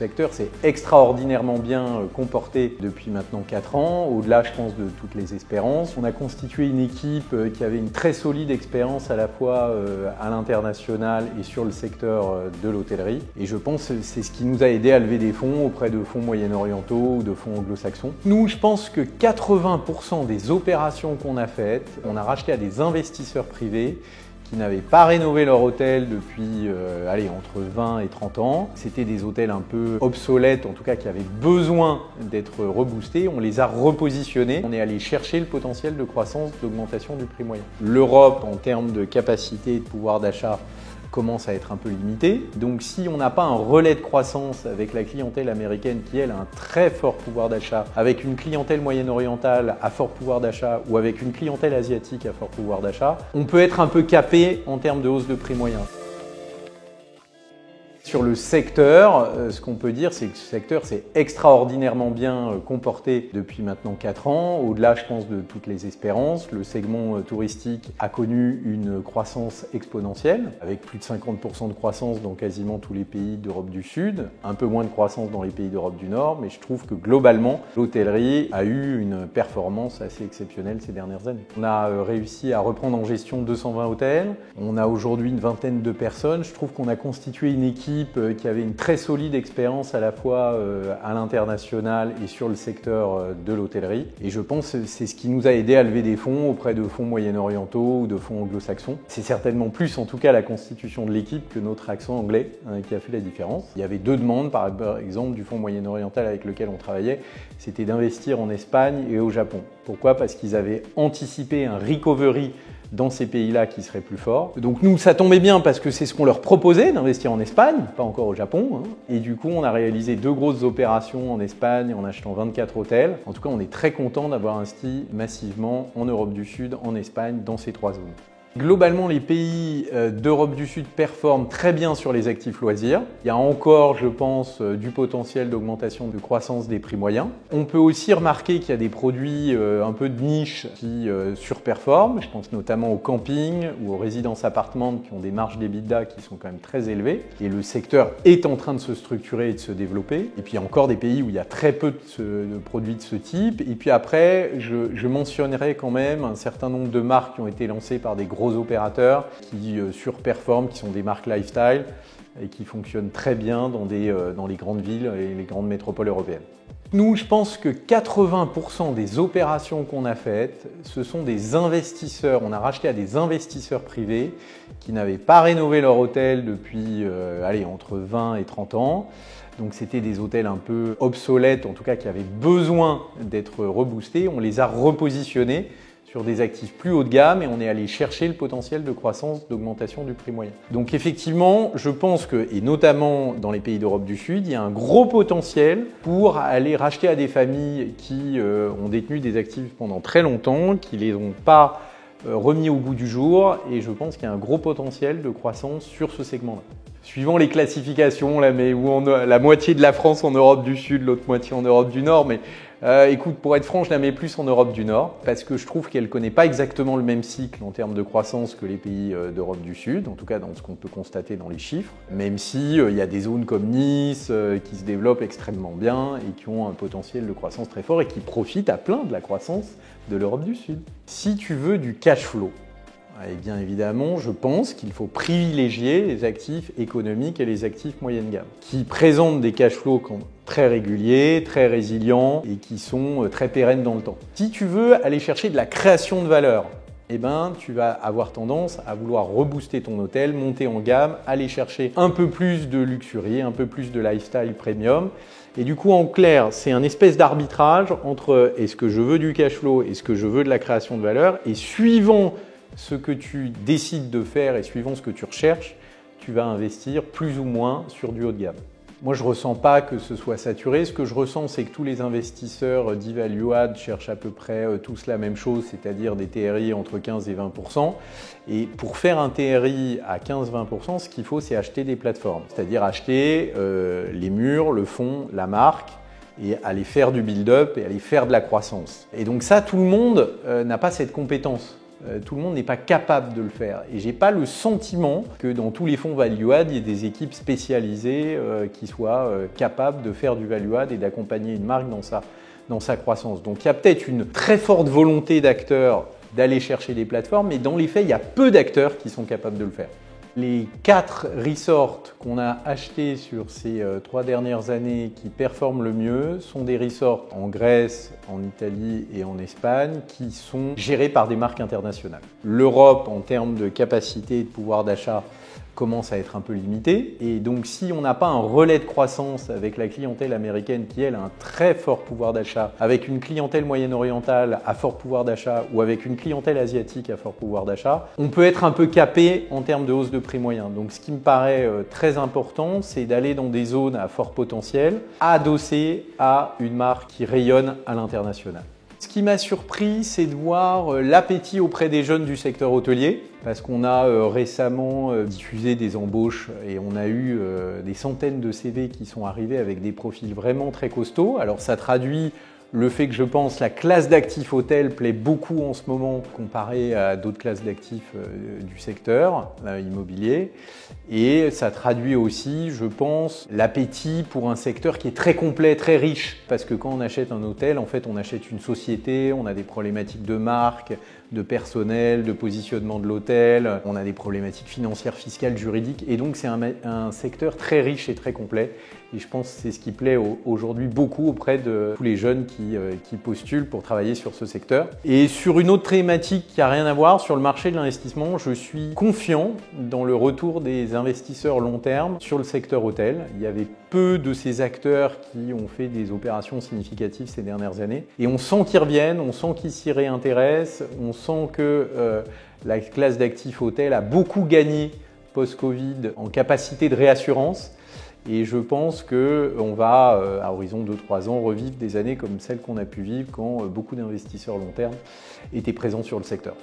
secteur s'est extraordinairement bien comporté depuis maintenant 4 ans, au-delà, je pense, de toutes les espérances. On a constitué une équipe qui avait une très solide expérience à la fois à l'international et sur le secteur de l'hôtellerie. Et je pense que c'est ce qui nous a aidé à lever des fonds auprès de fonds moyen-orientaux ou de fonds anglo-saxons. Nous, je pense que 80% des opérations qu'on a faites, on a racheté à des investisseurs privés qui n'avaient pas rénové leur hôtel depuis entre 20 et 30 ans. C'était des hôtels un peu obsolètes, en tout cas qui avaient besoin d'être reboostés. On les a repositionnés. On est allé chercher le potentiel de croissance, d'augmentation du prix moyen. L'Europe, en termes de capacité et de pouvoir d'achat, commence à être un peu limité. Donc si on n'a pas un relais de croissance avec la clientèle américaine qui, elle, a un très fort pouvoir d'achat, avec une clientèle moyenne-orientale à fort pouvoir d'achat ou avec une clientèle asiatique à fort pouvoir d'achat, on peut être un peu capé en termes de hausse de prix moyen. Sur le secteur, ce qu'on peut dire, c'est que ce secteur s'est extraordinairement bien comporté depuis maintenant 4 ans, au-delà, je pense, de toutes les espérances. Le segment touristique a connu une croissance exponentielle, avec plus de 50% de croissance dans quasiment tous les pays d'Europe du Sud, un peu moins de croissance dans les pays d'Europe du Nord, mais je trouve que globalement, l'hôtellerie a eu une performance assez exceptionnelle ces dernières années. On a réussi à reprendre en gestion 220 hôtels, on a aujourd'hui une vingtaine de personnes. Je trouve qu'on a constitué une équipe qui avait une très solide expérience à la fois à l'international et sur le secteur de l'hôtellerie. Et je pense que c'est ce qui nous a aidé à lever des fonds auprès de fonds moyen-orientaux ou de fonds anglo-saxons. C'est certainement plus, en tout cas, la constitution de l'équipe que notre accent anglais qui a fait la différence. Il y avait 2 demandes, par exemple, du fonds moyen-oriental avec lequel on travaillait, c'était d'investir en Espagne et au Japon. Pourquoi? Parce qu'ils avaient anticipé un recovery dans ces pays-là qui seraient plus forts. Donc nous, ça tombait bien parce que c'est ce qu'on leur proposait, d'investir en Espagne, pas encore au Japon. Et du coup, on a réalisé 2 grosses opérations en Espagne en achetant 24 hôtels. En tout cas, on est très content d'avoir investi massivement en Europe du Sud, en Espagne, dans ces 3 zones. Globalement, les pays d'Europe du Sud performent très bien sur les actifs loisirs. Il y a encore, je pense, du potentiel d'augmentation de croissance des prix moyens. On peut aussi remarquer qu'il y a des produits un peu de niche qui surperforment. Je pense notamment au camping ou aux résidences appartements qui ont des marges d'EBITDA qui sont quand même très élevées. Et le secteur est en train de se structurer et de se développer. Et puis il y a encore des pays où il y a très peu de produits de ce type. Et puis après, je mentionnerai quand même un certain nombre de marques qui ont été lancées par des gros opérateurs qui surperforment, qui sont des marques lifestyle et qui fonctionnent très bien dans les grandes villes et les grandes métropoles européennes. Nous, je pense que 80% des opérations qu'on a faites, ce sont des investisseurs. On a racheté à des investisseurs privés qui n'avaient pas rénové leur hôtel depuis entre 20 et 30 ans. Donc c'était des hôtels un peu obsolètes, en tout cas qui avaient besoin d'être reboostés. On les a repositionnés sur des actifs plus haut de gamme et on est allé chercher le potentiel de croissance, d'augmentation du prix moyen. Donc effectivement, je pense que, et notamment dans les pays d'Europe du Sud, il y a un gros potentiel pour aller racheter à des familles qui ont détenu des actifs pendant très longtemps, qui ne les ont pas remis au goût du jour, et je pense qu'il y a un gros potentiel de croissance sur ce segment-là. Suivant les classifications, là, mais où on a la moitié de la France en Europe du Sud, l'autre moitié en Europe du Nord, mais écoute, pour être franc, je la mets plus en Europe du Nord parce que je trouve qu'elle ne connaît pas exactement le même cycle en termes de croissance que les pays d'Europe du Sud, en tout cas dans ce qu'on peut constater dans les chiffres, même si il y a des zones comme Nice qui se développent extrêmement bien et qui ont un potentiel de croissance très fort et qui profitent à plein de la croissance de l'Europe du Sud. Si tu veux du cash flow, et bien évidemment, je pense qu'il faut privilégier les actifs économiques et les actifs moyenne gamme, qui présentent des cash flows très réguliers, très résilients et qui sont très pérennes dans le temps. Si tu veux aller chercher de la création de valeur, tu vas avoir tendance à vouloir rebooster ton hôtel, monter en gamme, aller chercher un peu plus de luxury, un peu plus de lifestyle premium. Et du coup, en clair, c'est un espèce d'arbitrage entre est-ce que je veux du cash flow, est-ce que je veux de la création de valeur, et suivant ce que tu décides de faire et suivant ce que tu recherches, tu vas investir plus ou moins sur du haut de gamme. Moi, je ne ressens pas que ce soit saturé. Ce que je ressens, c'est que tous les investisseurs d'e-value add cherchent à peu près tous la même chose, c'est-à-dire des TRI entre 15 et 20%. Et pour faire un TRI à 15-20%, ce qu'il faut, c'est acheter des plateformes, c'est-à-dire acheter les murs, le fond, la marque, et aller faire du build-up et aller faire de la croissance. Et donc ça, tout le monde n'a pas cette compétence tout le monde n'est pas capable de le faire. Et j'ai pas le sentiment que dans tous les fonds value-add, il y ait des équipes spécialisées qui soient capables de faire du value-add et d'accompagner une marque dans sa croissance. Donc il y a peut-être une très forte volonté d'acteurs d'aller chercher des plateformes, mais dans les faits, il y a peu d'acteurs qui sont capables de le faire. Les 4 resorts qu'on a achetés sur ces 3 dernières années qui performent le mieux sont des resorts en Grèce, en Italie et en Espagne qui sont gérés par des marques internationales. L'Europe, en termes de capacité et de pouvoir d'achat, commence à être un peu limitée. Et donc, si on n'a pas un relais de croissance avec la clientèle américaine qui, elle, a un très fort pouvoir d'achat, avec une clientèle moyen-orientale à fort pouvoir d'achat ou avec une clientèle asiatique à fort pouvoir d'achat, on peut être un peu capé en termes de hausse de prix moyen. Donc, ce qui me paraît très important, c'est d'aller dans des zones à fort potentiel, adossées à une marque qui rayonne à l'international. Ce qui m'a surpris, c'est de voir l'appétit auprès des jeunes du secteur hôtelier, parce qu'on a récemment diffusé des embauches et on a eu des centaines de CV qui sont arrivés avec des profils vraiment très costauds. Alors ça traduit le fait que je pense la classe d'actifs hôtel plaît beaucoup en ce moment comparé à d'autres classes d'actifs du secteur immobilier. Et ça traduit aussi, je pense, l'appétit pour un secteur qui est très complet, très riche. Parce que quand on achète un hôtel, en fait, on achète une société, on a des problématiques de marque, de personnel, de positionnement de l'hôtel, on a des problématiques financières, fiscales, juridiques. Et donc, c'est un secteur très riche et très complet. Et je pense que c'est ce qui plaît aujourd'hui beaucoup auprès de tous les jeunes qui postulent pour travailler sur ce secteur. Et sur une autre thématique qui n'a rien à voir, sur le marché de l'investissement, je suis confiant dans le retour des investisseurs long terme sur le secteur hôtel. Il y avait peu de ces acteurs qui ont fait des opérations significatives ces dernières années. Et on sent qu'ils reviennent, on sent qu'ils s'y réintéressent, on sent que la classe d'actifs hôtel a beaucoup gagné post-Covid en capacité de réassurance. Et je pense qu'on va, à horizon 2-3 ans, revivre des années comme celles qu'on a pu vivre quand beaucoup d'investisseurs long terme étaient présents sur le secteur.